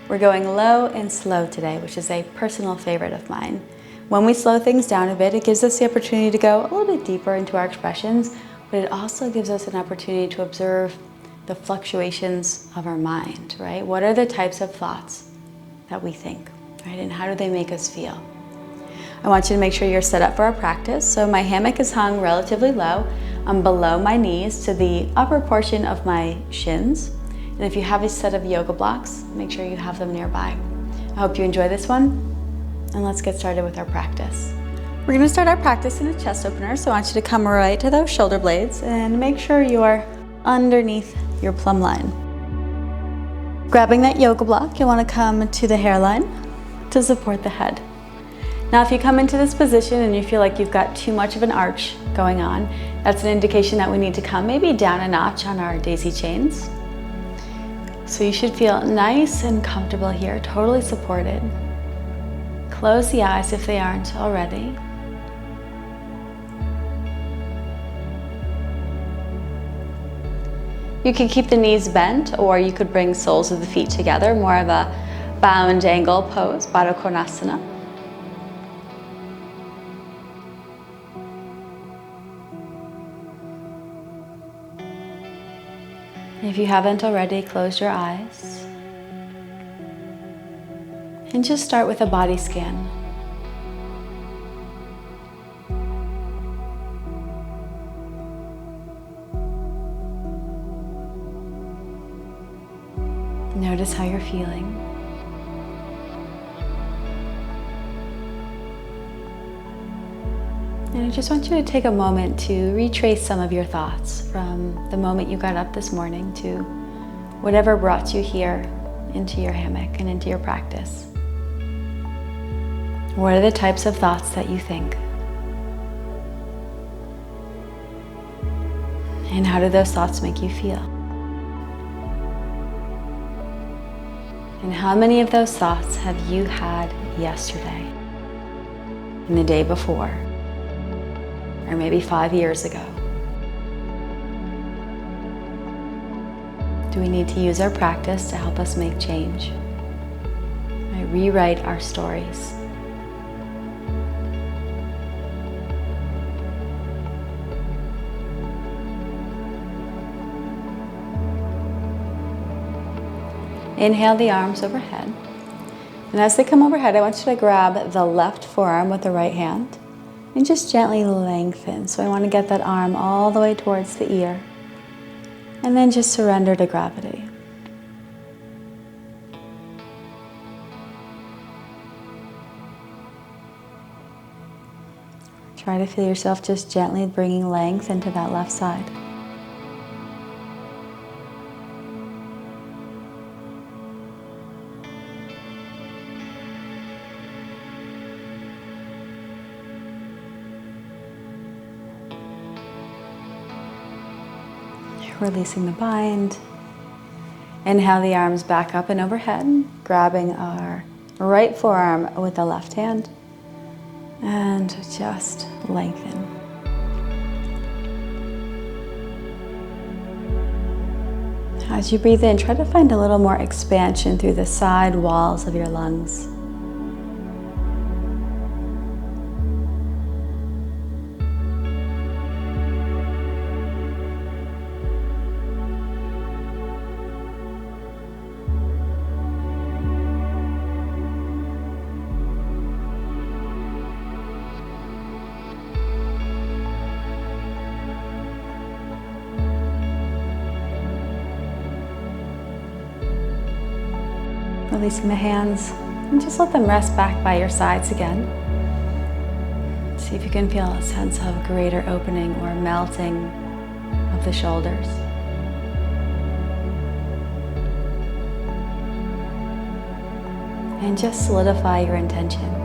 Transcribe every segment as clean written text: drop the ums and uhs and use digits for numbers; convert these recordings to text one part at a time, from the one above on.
We're going low and slow today, which is a personal favorite of mine. When we slow things down a bit, it gives us the opportunity to go a little bit deeper into our expressions, but it also gives us an opportunity to observe the fluctuations of our mind, right? What are the types of thoughts that we think, right? And how do they make us feel? I want you to make sure you're set up for our practice. So my hammock is hung relatively low. I'm below my knees to the upper portion of my shins. And if you have a set of yoga blocks, make sure you have them nearby. I hope you enjoy this one, and let's get started with our practice. We're going to start our practice in a chest opener, so I want you to come right to those shoulder blades and make sure you are underneath your plumb line. Grabbing that yoga block, you'll want to come to the hairline to support the head. Now, if you come into this position and you feel like you've got too much of an arch going on, that's an indication that we need to come maybe down a notch on our daisy chains. So you should feel nice and comfortable here, totally supported. Close the eyes if they aren't already. You can keep the knees bent, or you could bring soles of the feet together, more of a bound angle pose, Baddha Konasana. If you haven't already, close your eyes and just start with a body scan. Notice how you're feeling. And I just want you to take a moment to retrace some of your thoughts from the moment you got up this morning to whatever brought you here into your hammock and into your practice. What are the types of thoughts that you think? And how do those thoughts make you feel? And how many of those thoughts have you had yesterday, and the day before, or maybe 5 years ago? Do we need to use our practice to help us make change? Rewrite our stories. Inhale the arms overhead. And as they come overhead, I want you to grab the left forearm with the right hand and just gently lengthen. So I want to get that arm all the way towards the ear. And then just surrender to gravity. Try to feel yourself just gently bringing length into that left side. Releasing the bind. Inhale the arms back up and overhead, grabbing our right forearm with the left hand, and just lengthen. As you breathe in, try to find a little more expansion through the side walls of your lungs. Releasing the hands, and just let them rest back by your sides again. See if you can feel a sense of greater opening or melting of the shoulders. And just solidify your intention.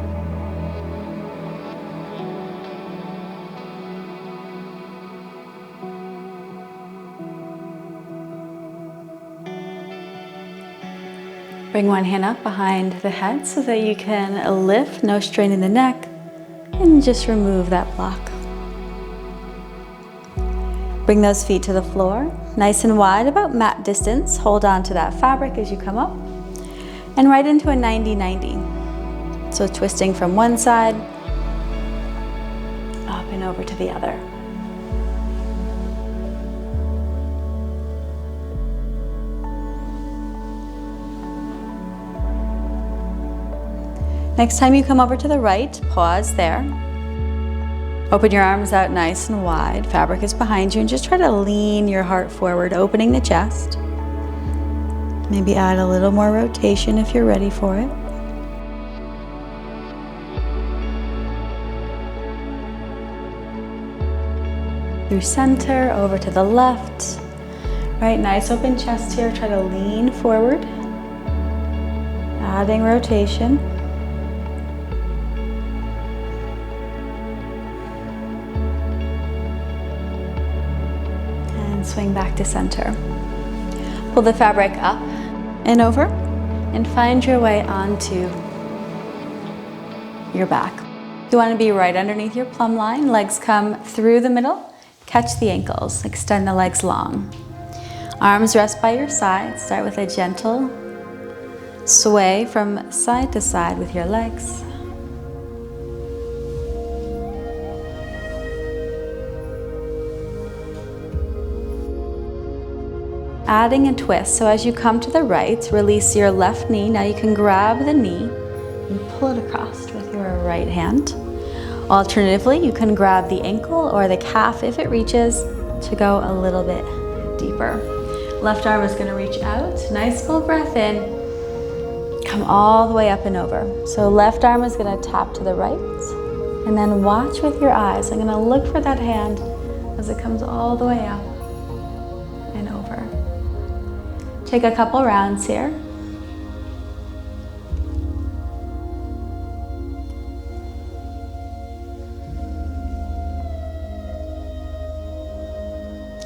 Bring one hand up behind the head so that you can lift, no strain in the neck, and just remove that block. Bring those feet to the floor. nice and wide, about mat distance. Hold on to that fabric as you come up and right into a 90-90. So twisting from one side up and over to the other. Next time you come over to the right, pause there. Open your arms out nice and wide. Fabric is behind you, and just try to lean your heart forward, opening the chest. Maybe add a little more rotation if you're ready for it. Through center, over to the left. Right, nice open chest here. Try to lean forward. Adding rotation. Swing back to center. Pull the fabric up and over and find your way onto your back. You want to be right underneath your plumb line. Legs come through the middle. Catch the ankles. Extend the legs long. Arms rest by your side. Start with a gentle sway from side to side with your legs. Adding a twist. So as you come to the right, release your left knee. Now you can grab the knee and pull it across with your right hand. Alternatively, you can grab the ankle or the calf if it reaches to go a little bit deeper. Left arm is going to reach out. Nice full breath in. Come all the way up and over. So left arm is going to tap to the right. And then watch with your eyes. I'm going to look for that hand as it comes all the way up and over. Take a couple rounds here.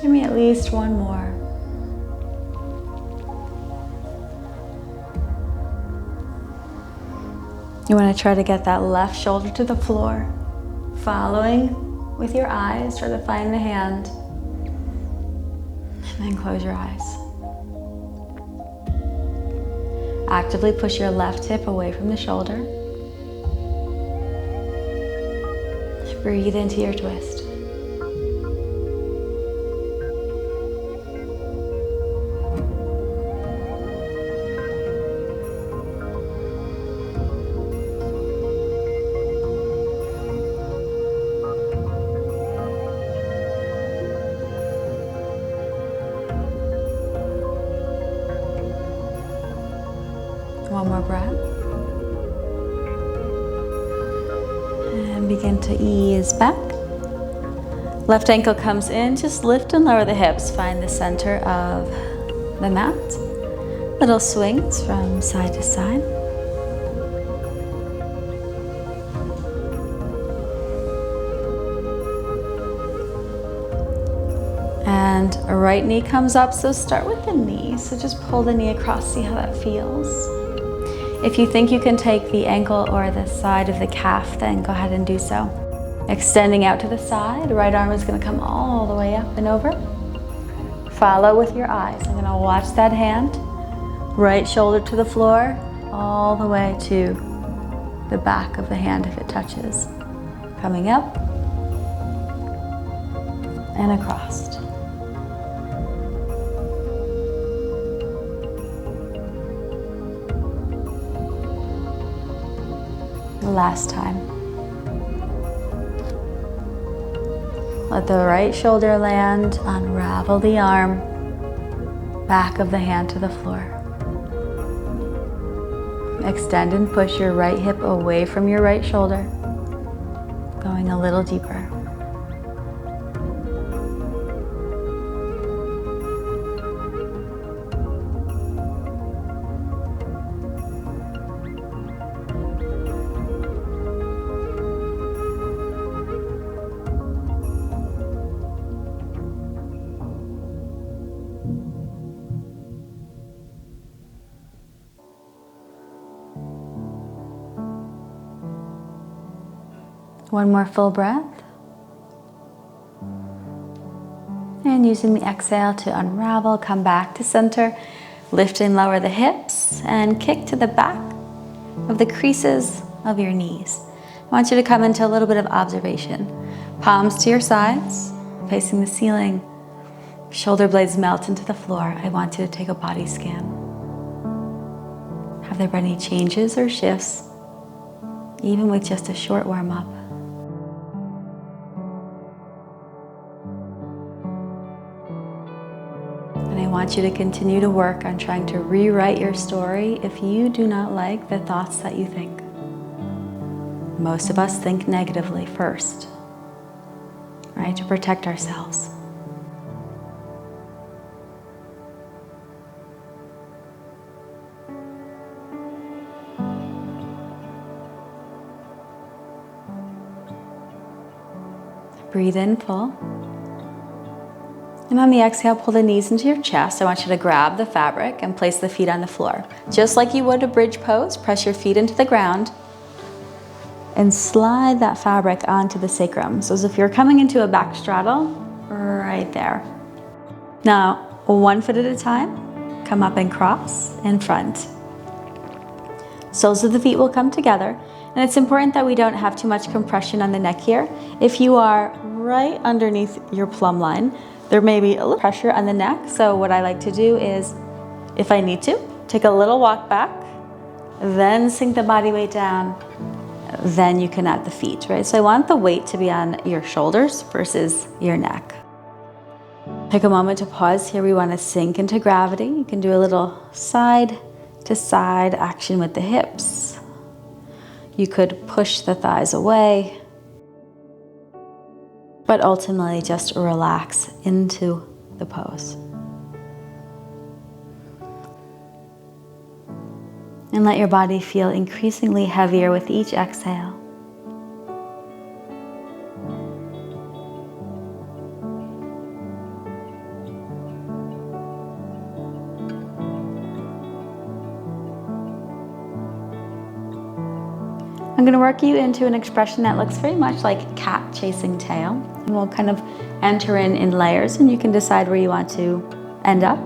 Give me at least one more. You want to try to get that left shoulder to the floor. Following with your eyes, try to find the hand. And then close your eyes. Actively push your left hip away from the shoulder. Breathe into your twist. One more breath. And begin to ease back. Left ankle comes in, just lift and lower the hips. Find the center of the mat. Little swings from side to side. And a right knee comes up, so start with the knee. So just pull the knee across, see how that feels. If you think you can take the ankle or the side of the calf, then go ahead and do so. Extending out to the side, right arm is going to come all the way up and over. Follow with your eyes. I'm going to watch that hand. Right shoulder to the floor, all the way to the back of the hand if it touches. Coming up and across. Last time. Let the right shoulder land, unravel the arm, back of the hand to the floor. Extend and push your right hip away from your right shoulder, going a little deeper. One more full breath. And using the exhale to unravel, come back to center, lift and lower the hips, and kick to the back of the creases of your knees. I want you to come into a little bit of observation. Palms to your sides, facing the ceiling. Shoulder blades melt into the floor. I want you to take a body scan. Have there been any changes or shifts, even with just a short warm-up? And I want you to continue to work on trying to rewrite your story if you do not like the thoughts that you think. Most of us think negatively first, right, to protect ourselves. Breathe in full. And on the exhale, pull the knees into your chest. I want you to grab the fabric and place the feet on the floor. Just like you would a bridge pose, press your feet into the ground and slide that fabric onto the sacrum. So as if you're coming into a back straddle, right there. Now, one foot at a time, come up and cross in front. Soles of the feet will come together. And it's important that we don't have too much compression on the neck here. If you are right underneath your plumb line, there may be a little pressure on the neck. So what I like to do is, if I need to, take a little walk back, then sink the body weight down, then you can add the feet, right? So I want the weight to be on your shoulders versus your neck. Take a moment to pause here. We want to sink into gravity. You can do a little side to side action with the hips. You could push the thighs away, but ultimately just relax into the pose. And let your body feel increasingly heavier with each exhale. I'm going to work you into an expression that looks very much like cat chasing tail. And we'll kind of enter in layers, and you can decide where you want to end up.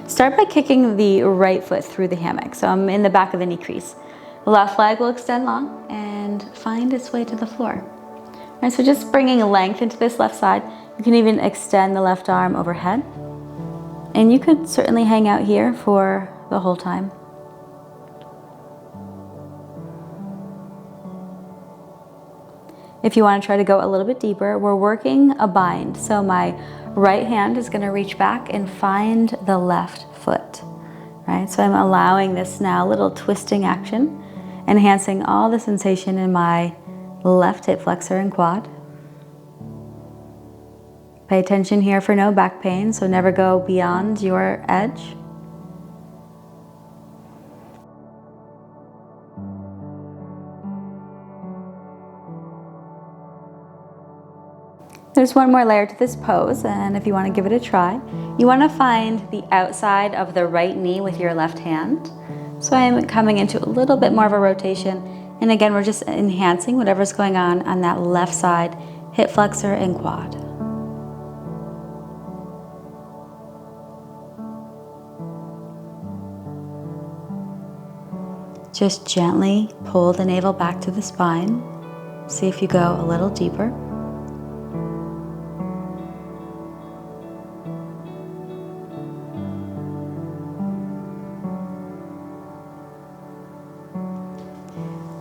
Start by kicking the right foot through the hammock. So I'm in the back of the knee crease. The left leg will extend long and find its way to the floor. All right, so just bringing length into this left side. You can even extend the left arm overhead. And you could certainly hang out here for the whole time. If you want to try to go a little bit deeper, we're working a bind. So my right hand is going to reach back and find the left foot, right? So I'm allowing this now little twisting action, enhancing all the sensation in my left hip flexor and quad. Pay attention here for no back pain, so never go beyond your edge. There's one more layer to this pose, and if you want to give it a try, you want to find the outside of the right knee with your left hand. So I'm coming into a little bit more of a rotation, and again, we're just enhancing whatever's going on that left side, hip flexor and quad. Just gently pull the navel back to the spine. See if you go a little deeper.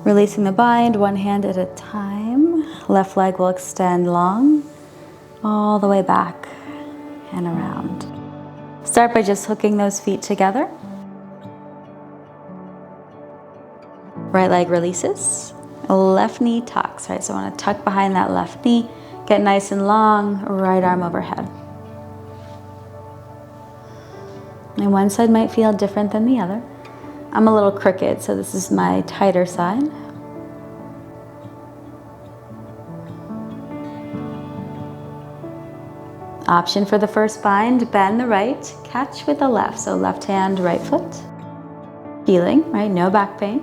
Releasing the bind, one hand at a time. Left leg will extend long, all the way back and around. Start by just hooking those feet together. Right leg releases, left knee tucks, right? So I want to tuck behind that left knee, get nice and long, right arm overhead. And one side might feel different than the other. I'm a little crooked, so this is my tighter side. Option for the first bind, bend the right, catch with the left. So left hand, right foot. Healing, right? No back pain.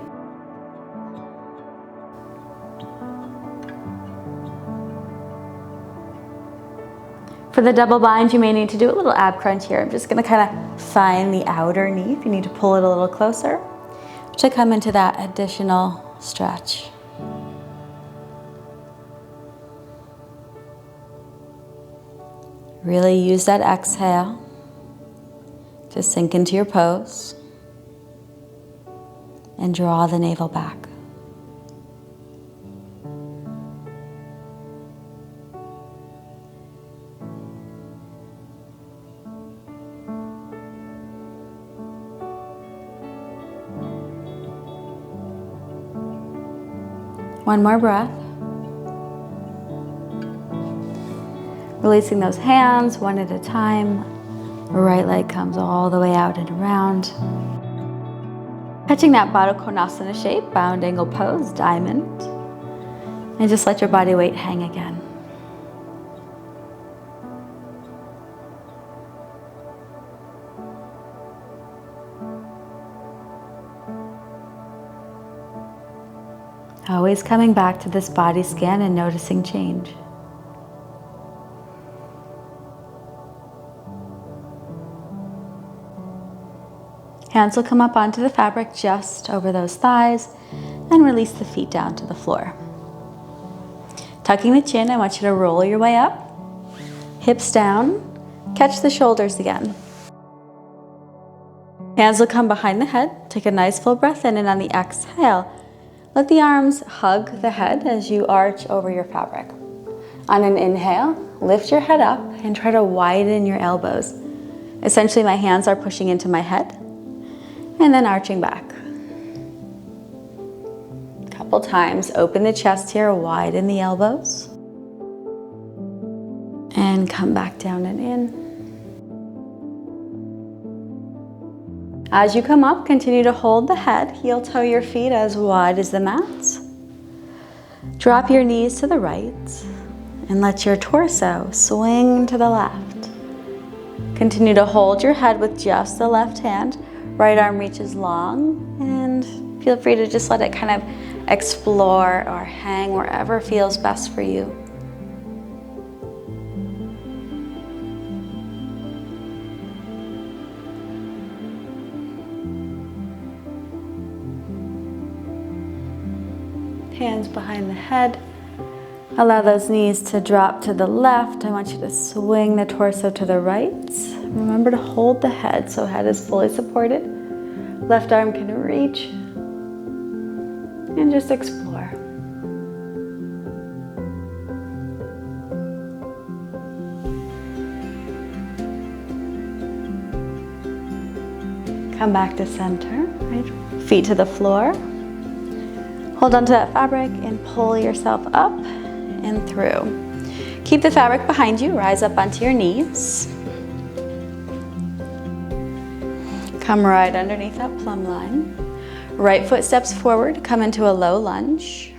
For the double bind, you may need to do a little ab crunch here. I'm just gonna kind of find the outer knee. If you need to pull it a little closer to come into that additional stretch. Really use that exhale to sink into your pose and draw the navel back. One more breath. Releasing those hands one at a time. Right leg comes all the way out and around. Catching that Baddha Konasana shape, bound angle pose, diamond. And just let your body weight hang again. Always coming back to this body scan and noticing change. Hands will come up onto the fabric just over those thighs and release the feet down to the floor. Tucking the chin, I want you to roll your way up. Hips down, catch the shoulders again. Hands will come behind the head. Take a nice full breath in, and on the exhale, let the arms hug the head as you arch over your fabric. On an inhale, lift your head up and try to widen your elbows. Essentially, my hands are pushing into my head and then arching back. A couple times, open the chest here, widen the elbows. And come back down and in. As you come up, continue to hold the head, heel toe your feet as wide as the mat. Drop your knees to the right and let your torso swing to the left. Continue to hold your head with just the left hand. Right arm reaches long, and feel free to just let it kind of explore or hang wherever feels best for you. Hands behind the head. Allow those knees to drop to the left. I want you to swing the torso to the right. Remember to hold the head so head is fully supported. Left arm can reach. And just explore. Come back to center, right? Feet to the floor. Hold onto that fabric and pull yourself up and through. Keep the fabric behind you, rise up onto your knees. Come right underneath that plumb line. Right foot steps forward, come into a low lunge.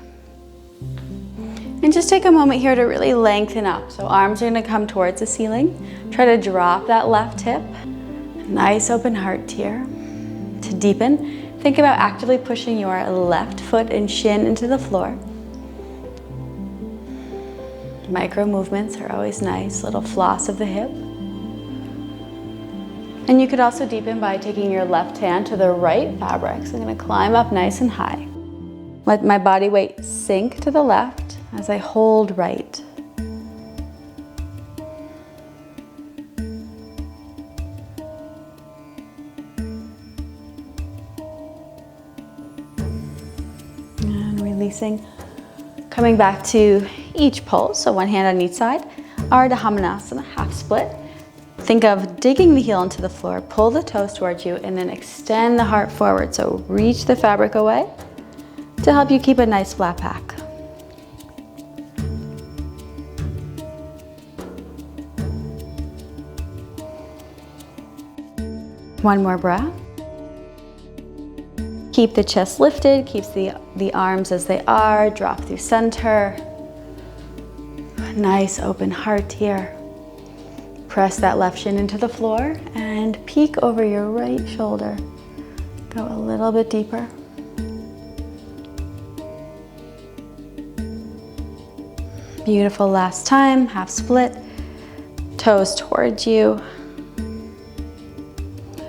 And just take a moment here to really lengthen up. So arms are gonna come towards the ceiling. Try to drop that left hip. Nice open heart here. To deepen, think about actively pushing your left foot and shin into the floor. Micro movements are always nice, little floss of the hip. And you could also deepen by taking your left hand to the right fabric. So I'm gonna climb up nice and high. Let my body weight sink to the left as I hold right. Releasing, coming back to each pose, so one hand on each side. Ardha Hamanasana, half split. Think of digging the heel into the floor, pull the toes towards you, and then extend the heart forward. So reach the fabric away to help you keep a nice flat back. One more breath. Keep the chest lifted, keeps the arms as they are, drop through center. Nice open heart here. Press that left shin into the floor and peek over your right shoulder. Go a little bit deeper. Beautiful, last time, half split. Toes towards you.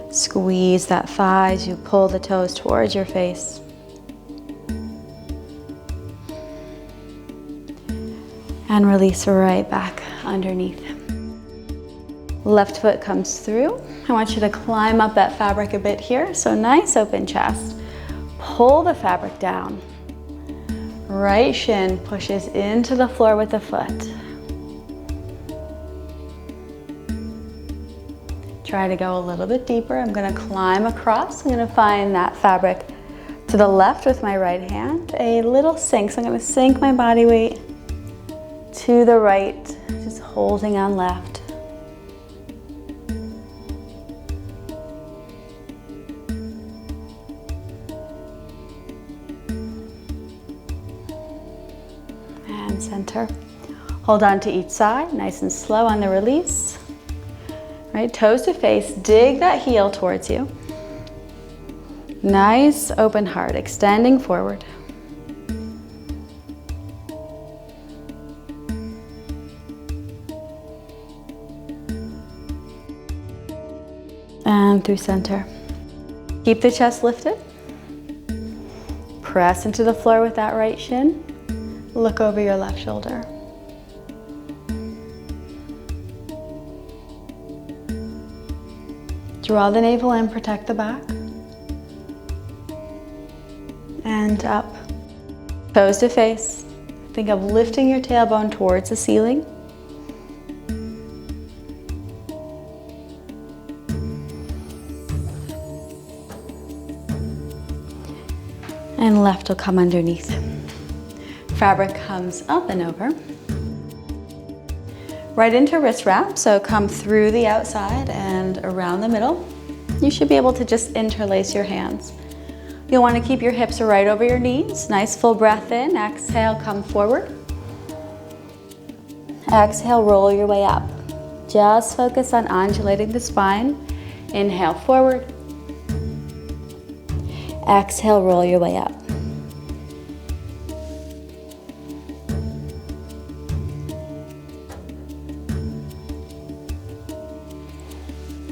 Squeeze that thigh as you pull the toes towards your face. And release right back underneath. Left foot comes through. I want you to climb up that fabric a bit here. So nice open chest. Pull the fabric down. Right shin pushes into the floor with the foot. Try to go a little bit deeper. I'm going to climb across. I'm going to find that fabric to the left with my right hand. A little sink. So I'm going to sink my body weight to the right, just holding on left. And center. Hold on to each side, nice and slow on the release. Right, toes to face, dig that heel towards you. Nice open heart, extending forward. And through center. Keep the chest lifted. Press into the floor with that right shin. Look over your left shoulder. Draw the navel in, protect the back. And up. Toes to face. Think of lifting your tailbone towards the ceiling. And left will come underneath. Fabric comes up and over. Right into wrist wrap, so come through the outside and around the middle. You should be able to just interlace your hands. You'll want to keep your hips right over your knees. Nice full breath in. Exhale, come forward. Exhale, roll your way up. Just focus on undulating the spine. Inhale, forward. Exhale, roll your way up.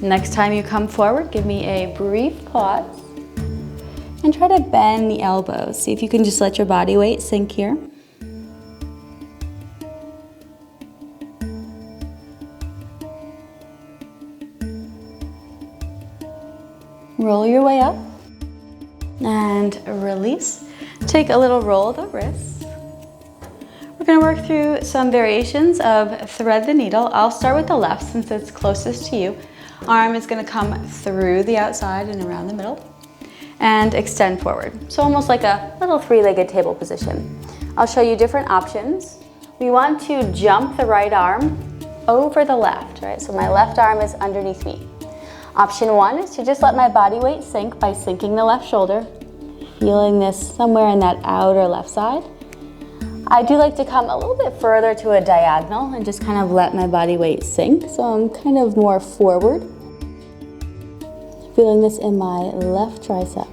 Next time you come forward, give me a brief pause and try to bend the elbows. See if you can just let your body weight sink here. Roll your way up and release. Take a little roll of the wrists. We're going to work through some variations of thread the needle. I'll start with the left since it's closest to you. Arm is going to come through the outside and around the middle and extend forward. So almost like a little three-legged table position. I'll show you different options. We want to jump the right arm over the left, right? So my left arm is underneath me. Option one is to just let my body weight sink by sinking the left shoulder, feeling this somewhere in that outer left side. I do like to come a little bit further to a diagonal and just kind of let my body weight sink. So I'm kind of more forward. Feeling this in my left tricep.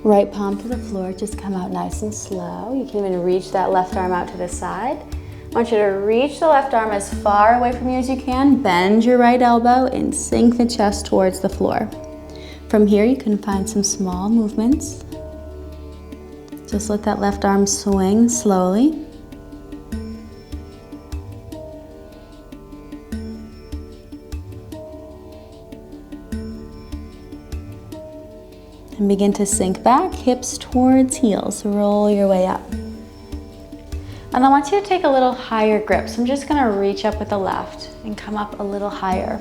Right palm to the floor, just come out nice and slow. You can even reach that left arm out to the side. I want you to reach the left arm as far away from you as you can. Bend your right elbow and sink the chest towards the floor. From here, you can find some small movements. Just let that left arm swing slowly. And begin to sink back, hips towards heels. Roll your way up. And I want you to take a little higher grip. So I'm just gonna reach up with the left and come up a little higher.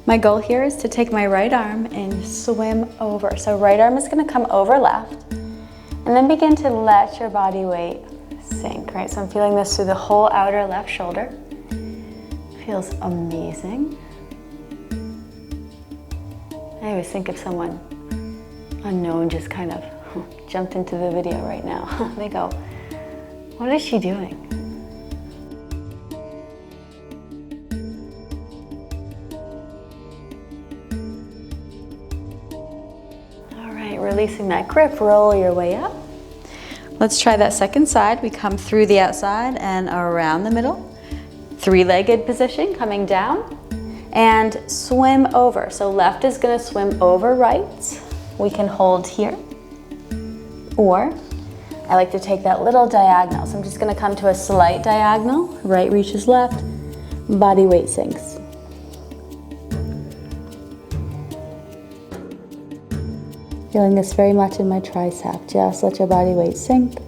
My goal here is to take my right arm and swim over. So right arm is gonna come over left, and then begin to let your body weight sink, right? So I'm feeling this through the whole outer left shoulder. Feels amazing. I always think of someone unknown just kind of jumped into the video right now. They go, what is she doing? All right, releasing that grip, roll your way up. Let's try that second side. We come through the outside and around the middle. Three-legged position, coming down. And swim over. So left is gonna swim over right. We can hold here. Or I like to take that little diagonal. So I'm just gonna come to a slight diagonal. Right reaches left, body weight sinks. Feeling this very much in my tricep. Just let your body weight sink.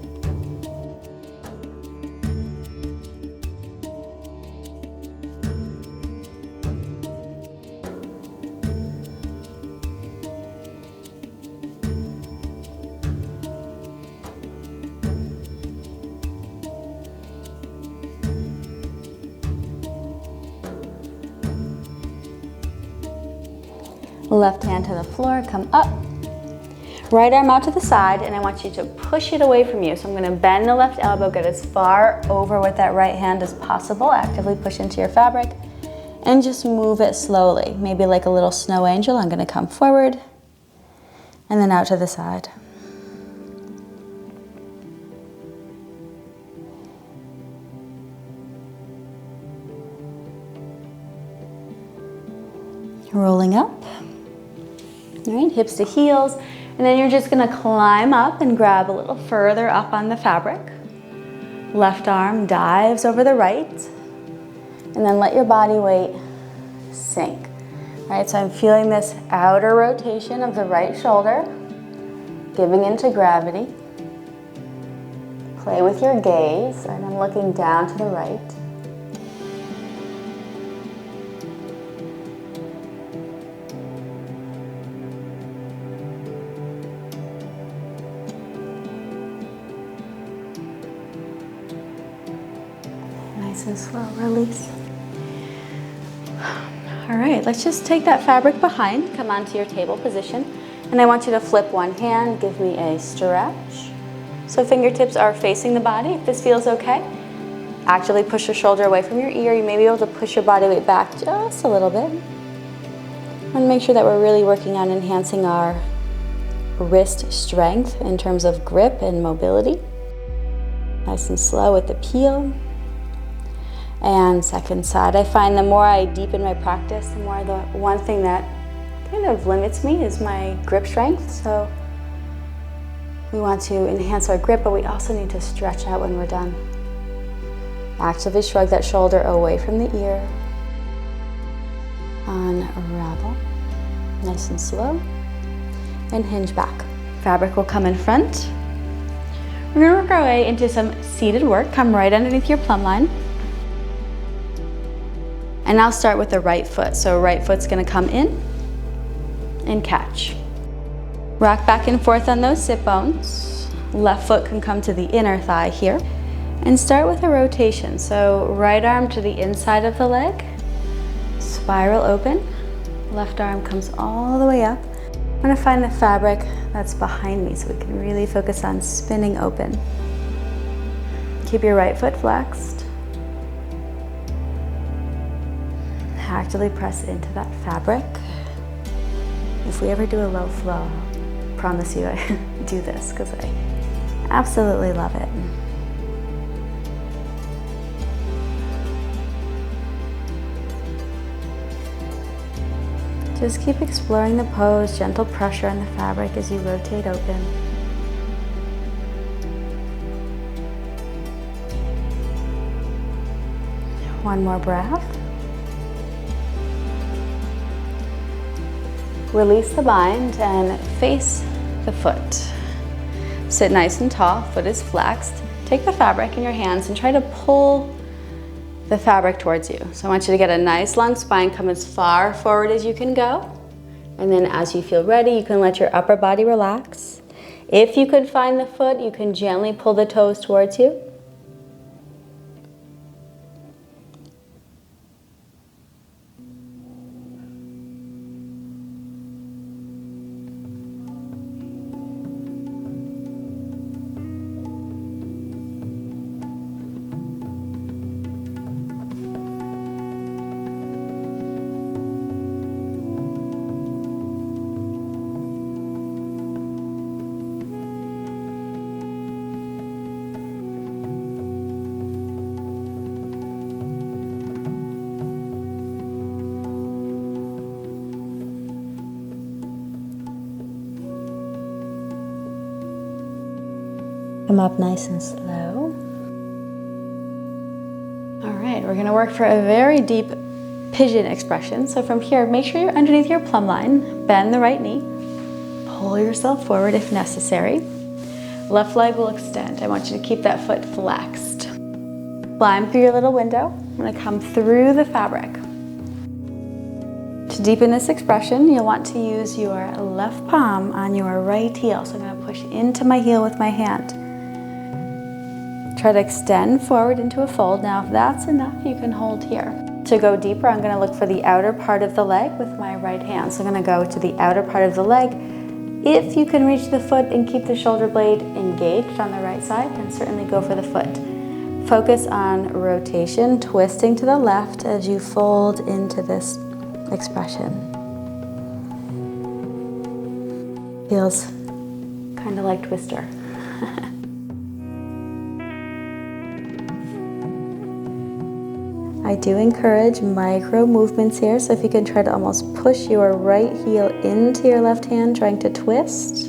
Left hand to the floor, come up. Right arm out to the side, and I want you to push it away from you. So I'm gonna bend the left elbow, get as far over with that right hand as possible. Actively push into your fabric, and just move it slowly. Maybe like a little snow angel. I'm gonna come forward, and then out to the side. Rolling up. All right, hips to heels, and then you're just gonna climb up and grab a little further up on the fabric. Left arm dives over the right, and then let your body weight sink. All right, so I'm feeling this outer rotation of the right shoulder, giving into gravity. Play with your gaze, and I'm looking down to the right. And slow release. All right, let's just take that fabric behind, come onto your table position, and I want you to flip one hand, give me a stretch. So fingertips are facing the body. If this feels okay, actively push your shoulder away from your ear. You may be able to push your body weight back just a little bit. And make sure that we're really working on enhancing our wrist strength in terms of grip and mobility. Nice and slow with the peel. And second side. I find the more I deepen my practice, the more the one thing that kind of limits me is my grip strength. So we want to enhance our grip, but we also need to stretch out when we're done. Actively shrug that shoulder away from the ear. Unravel. Nice and slow. And hinge back. Fabric will come in front. We're going to work our way into some seated work. Come right underneath your plumb line. And I'll start with the right foot. So right foot's gonna come in and catch. Rock back and forth on those sit bones. Left foot can come to the inner thigh here. And start with a rotation. So right arm to the inside of the leg. Spiral open. Left arm comes all the way up. I'm gonna find the fabric that's behind me so we can really focus on spinning open. Keep your right foot flexed. Actively press into that fabric. If we ever do a low flow, I promise you I do this because I absolutely love it. Just keep exploring the pose, gentle pressure on the fabric as you rotate open. One more breath. Release the bind and face the foot. Sit nice and tall, foot is flexed. Take the fabric in your hands and try to pull the fabric towards you. So I want you to get a nice long spine, come as far forward as you can go. And then as you feel ready, you can let your upper body relax. If you could find the foot, you can gently pull the toes towards you. Come up nice and slow. All right, we're gonna work for a very deep pigeon expression. So from here, make sure you're underneath your plumb line, bend the right knee, pull yourself forward if necessary. Left leg will extend. I want you to keep that foot flexed. Climb through your little window. I'm gonna come through the fabric. To deepen this expression, you'll want to use your left palm on your right heel. So I'm gonna push into my heel with my hand. Try to extend forward into a fold. Now, if that's enough, you can hold here. To go deeper, I'm gonna look for the outer part of the leg with my right hand. So I'm gonna go to the outer part of the leg. If you can reach the foot and keep the shoulder blade engaged on the right side, then certainly go for the foot. Focus on rotation, twisting to the left as you fold into this expression. Feels kind of like Twister. I do encourage micro movements here, so if you can try to almost push your right heel into your left hand, trying to twist.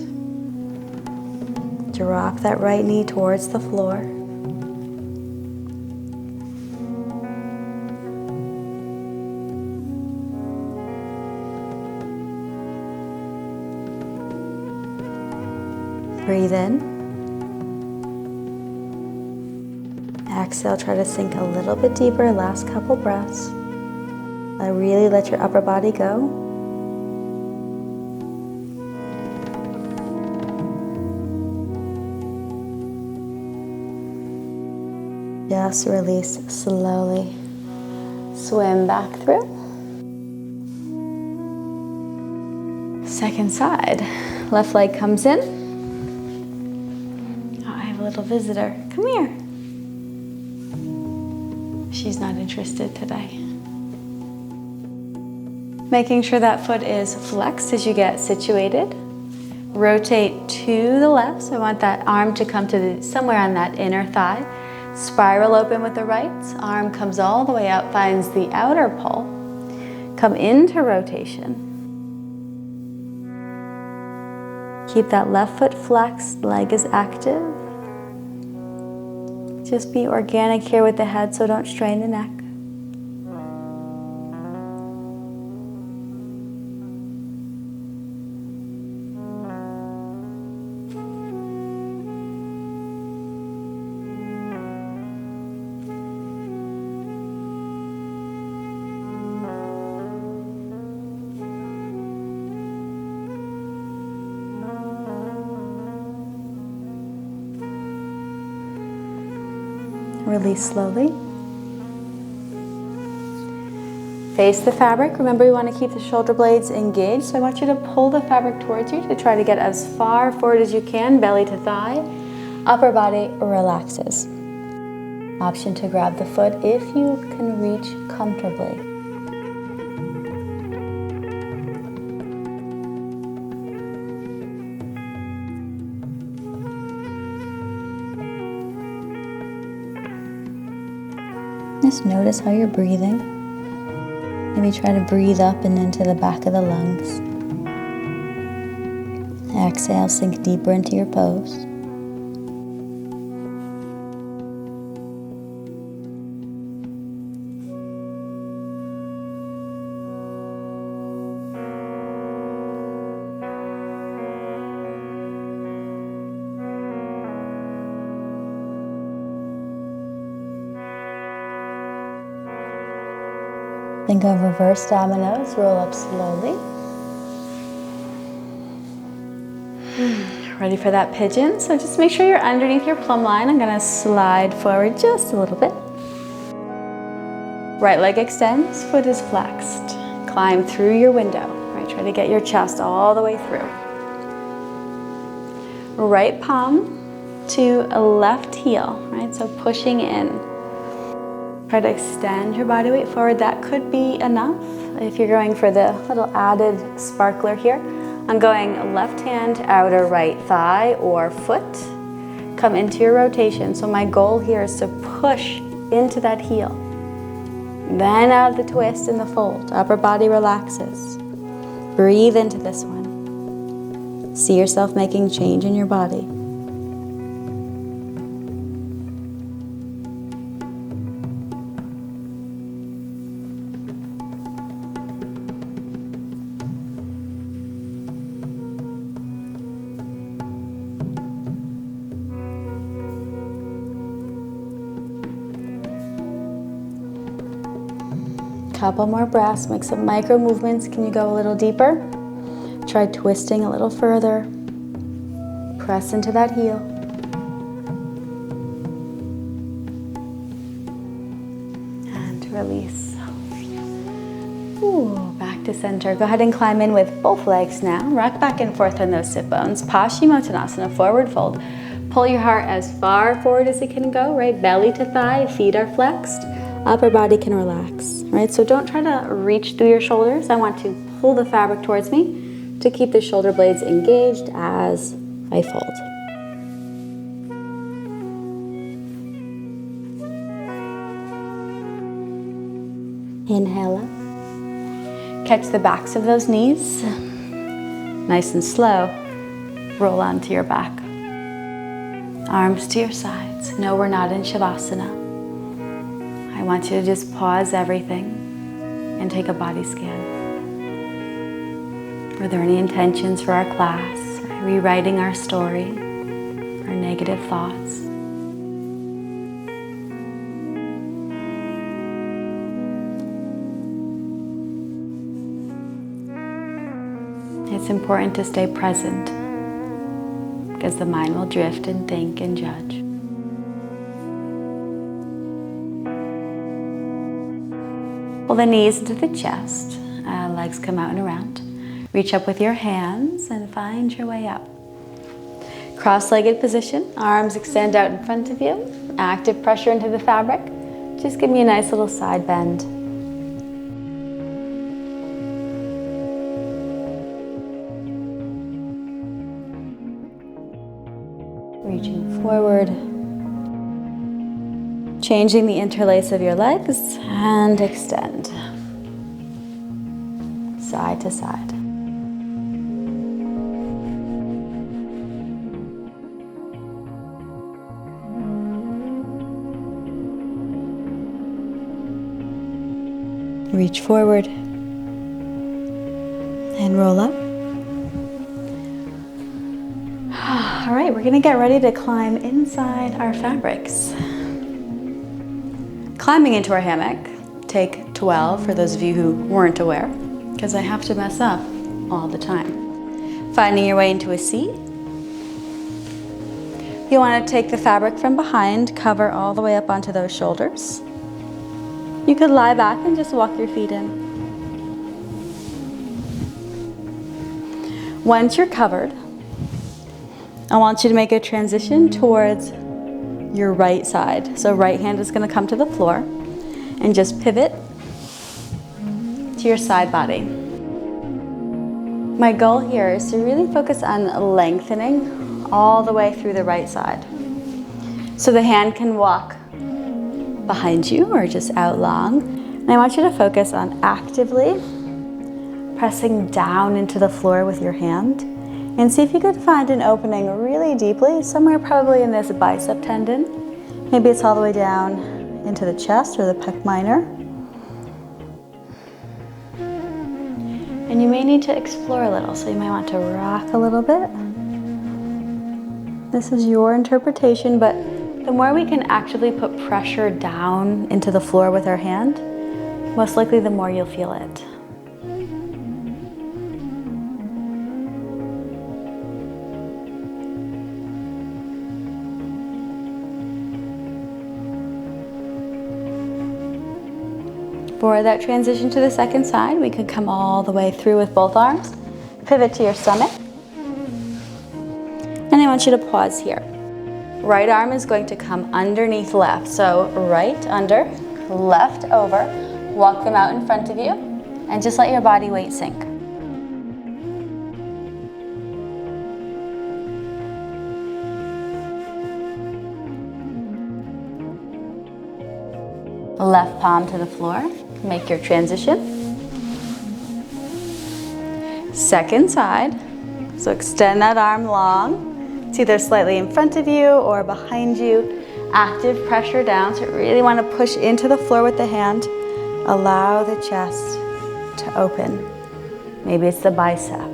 Drop that right knee towards the floor. Breathe in. Exhale, try to sink a little bit deeper, last couple breaths. Really let your upper body go. Just release slowly. Swim back through. Second side. Left leg comes in. Oh, I have a little visitor. Come here. She's not interested today. Making sure that foot is flexed as you get situated. Rotate to the left, so I want that arm to come to somewhere on that inner thigh. Spiral open with the right, arm comes all the way out, finds the outer pull. Come into rotation. Keep that left foot flexed, leg is active. Just be organic here with the head, so don't strain the neck. Release slowly. Face the fabric. Remember, you want to keep the shoulder blades engaged, so I want you to pull the fabric towards you to try to get as far forward as you can, belly to thigh. Upper body relaxes. Option to grab the foot if you can reach comfortably. Just notice how you're breathing. Maybe try to breathe up and into the back of the lungs. Exhale, sink deeper into your pose. Think of reverse dominoes, roll up slowly. Ready for that pigeon? So just make sure you're underneath your plumb line. I'm gonna slide forward just a little bit. Right leg extends, foot is flexed. Climb through your window, right? Try to get your chest all the way through. Right palm to a left heel, right? So pushing in. Try to extend your body weight forward. That could be enough. If you're going for the little added sparkler here, I'm going left hand, outer right thigh or foot. Come into your rotation. So my goal here is to push into that heel. Then out of the twist and the fold. Upper body relaxes. Breathe into this one. See yourself making change in your body. Couple more breaths, make some micro movements. Can you go a little deeper? Try twisting a little further. Press into that heel. And release. Ooh, back to center. Go ahead and climb in with both legs now. Rock back and forth on those sit bones. Paschimottanasana, forward fold. Pull your heart as far forward as it can go, right? Belly to thigh, feet are flexed. Upper body can relax, right? So don't try to reach through your shoulders. I want to pull the fabric towards me to keep the shoulder blades engaged as I fold. Inhale up. Catch the backs of those knees. Nice and slow. Roll onto your back. Arms to your sides. No, we're not in Shavasana. I want you to just pause everything and take a body scan. Were there any intentions for our class? Rewriting our story? Our negative thoughts? It's important to stay present because the mind will drift and think and judge. Pull the knees into the chest, legs come out and around. Reach up with your hands and find your way up. Cross-legged position, arms extend out in front of you. Active pressure into the fabric. Just give me a nice little side bend. Reaching forward. Changing the interlace of your legs and extend. Side to side. Reach forward and roll up. All right, we're gonna get ready to climb inside our fabrics. Climbing into our hammock, take 12 for those of you who weren't aware, because I have to mess up all the time. Finding your way into a seat. You want to take the fabric from behind, cover all the way up onto those shoulders. You could lie back and just walk your feet in. Once you're covered, I want you to make a transition towards your right side. So right hand is going to come to the floor and just pivot to your side body. My goal here is to really focus on lengthening all the way through the right side. So the hand can walk behind you or just out long. And I want you to focus on actively pressing down into the floor with your hand and see if you could find an opening really deeply, somewhere probably in this bicep tendon. Maybe it's all the way down into the chest or the pec minor. And you may need to explore a little, so you might want to rock a little bit. This is your interpretation, but the more we can actively put pressure down into the floor with our hand, most likely the more you'll feel it. For that transition to the second side, we could come all the way through with both arms, pivot to your stomach, and I want you to pause here. Right arm is going to come underneath left, so right under, left over, walk them out in front of you, and just let your body weight sink. Left palm to the floor. Make your transition. Second side. So extend that arm long. It's either slightly in front of you or behind you. Active pressure down. So really want to push into the floor with the hand. Allow the chest to open. Maybe it's the bicep.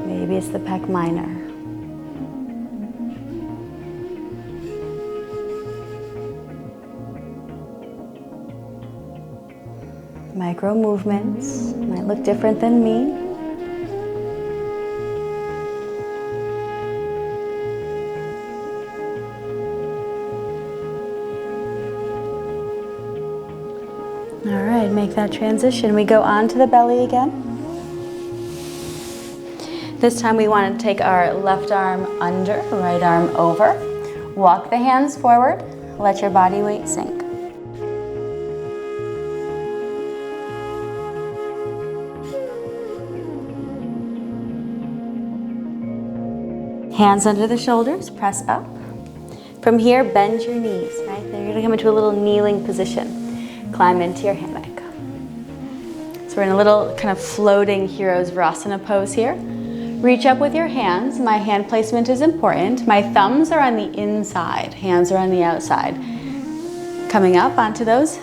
Maybe it's the pec minor. Micro movements might look different than me. All right, make that transition. We go on to the belly again. This time we want to take our left arm under, right arm over. Walk the hands forward. Let your body weight sink. Hands under the shoulders, press up. From here, bend your knees, right? Then you're gonna come into a little kneeling position. Climb into your hammock. So we're in a little kind of floating Hero's Virasana pose here. Reach up with your hands. My hand placement is important. My thumbs are on the inside, hands are on the outside. Coming up onto those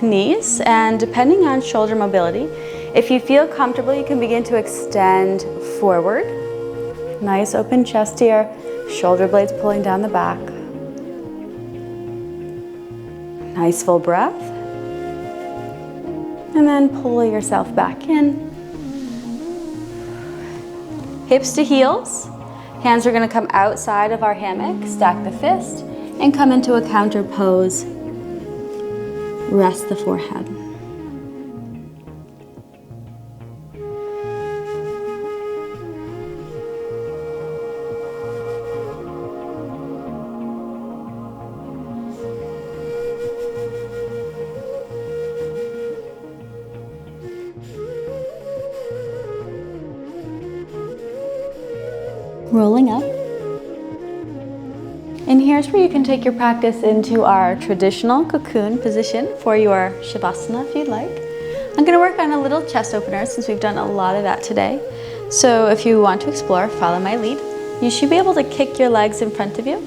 knees, and depending on shoulder mobility, if you feel comfortable, you can begin to extend forward. Nice open chest here, shoulder blades pulling down the back. Nice full breath. And then pull yourself back in. Hips to heels. Hands are going to come outside of our hammock, stack the fist, and come into a counter pose. Rest the forehead. Rolling up. And here's where you can take your practice into our traditional cocoon position for your Shavasana if you'd like. I'm going to work on a little chest opener since we've done a lot of that today. So if you want to explore, follow my lead. You should be able to kick your legs in front of you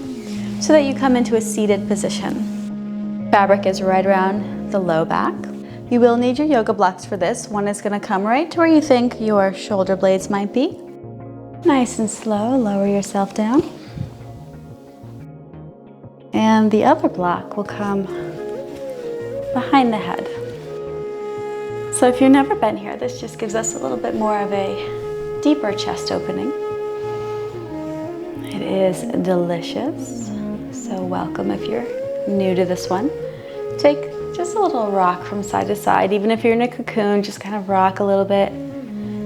so that you come into a seated position. Fabric is right around the low back. You will need your yoga blocks for this. One is going to come right to where you think your shoulder blades might be. Nice and slow, lower yourself down. And the other block will come behind the head. So if you've never been here, this just gives us a little bit more of a deeper chest opening. It is delicious, so welcome if you're new to this one. Take just a little rock from side to side. Even if you're in a cocoon, just kind of rock a little bit.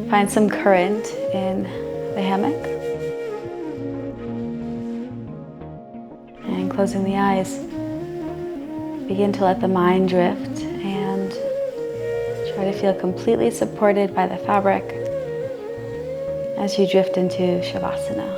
Find some current in the hammock. And closing the eyes, begin to let the mind drift and try to feel completely supported by the fabric as you drift into Shavasana.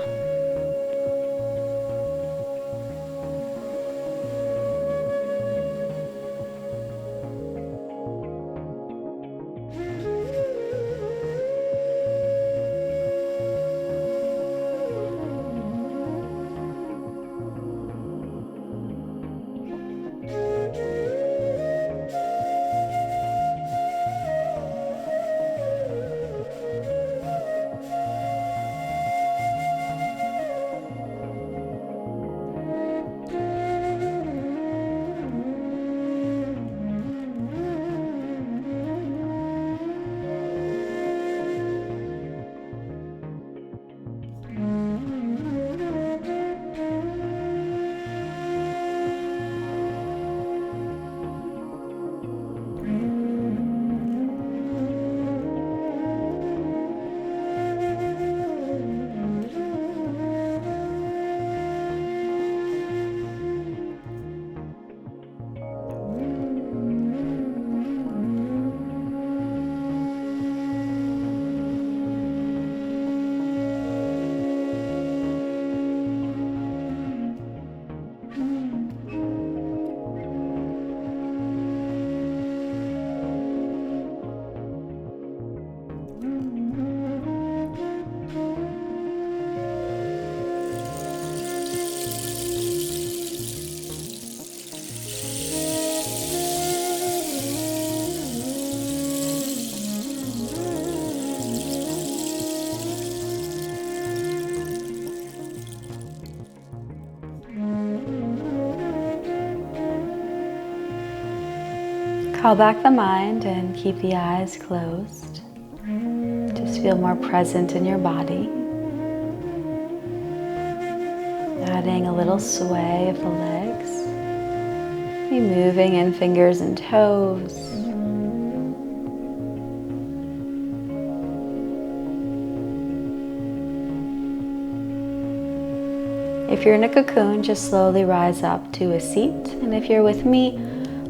Call back the mind and keep the eyes closed. Just feel more present in your body. Adding a little sway of the legs. Be moving in fingers and toes. If you're in a cocoon, just slowly rise up to a seat. And if you're with me,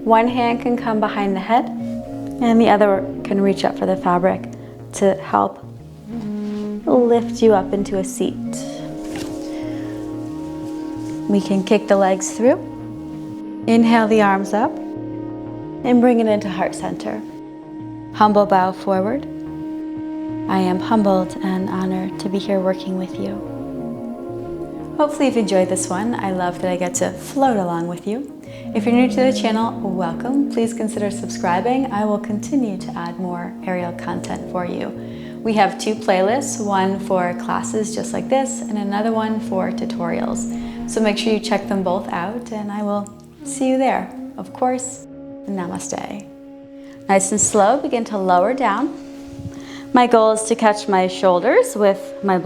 one hand can come behind the head and the other can reach up for the fabric to help lift you up into a seat. We can kick the legs through. Inhale the arms up and bring it into heart center. Humble bow forward. I am humbled and honored to be here working with you. Hopefully you've enjoyed this one. I love that I get to float along with you. If you're new to the channel, welcome. Please consider subscribing. I will continue to add more aerial content for you. We have 2 playlists, one for classes just like this and another one for tutorials. So make sure you check them both out and I will see you there. Of course, namaste. Nice and slow, begin to lower down. My goal is to catch my shoulders with my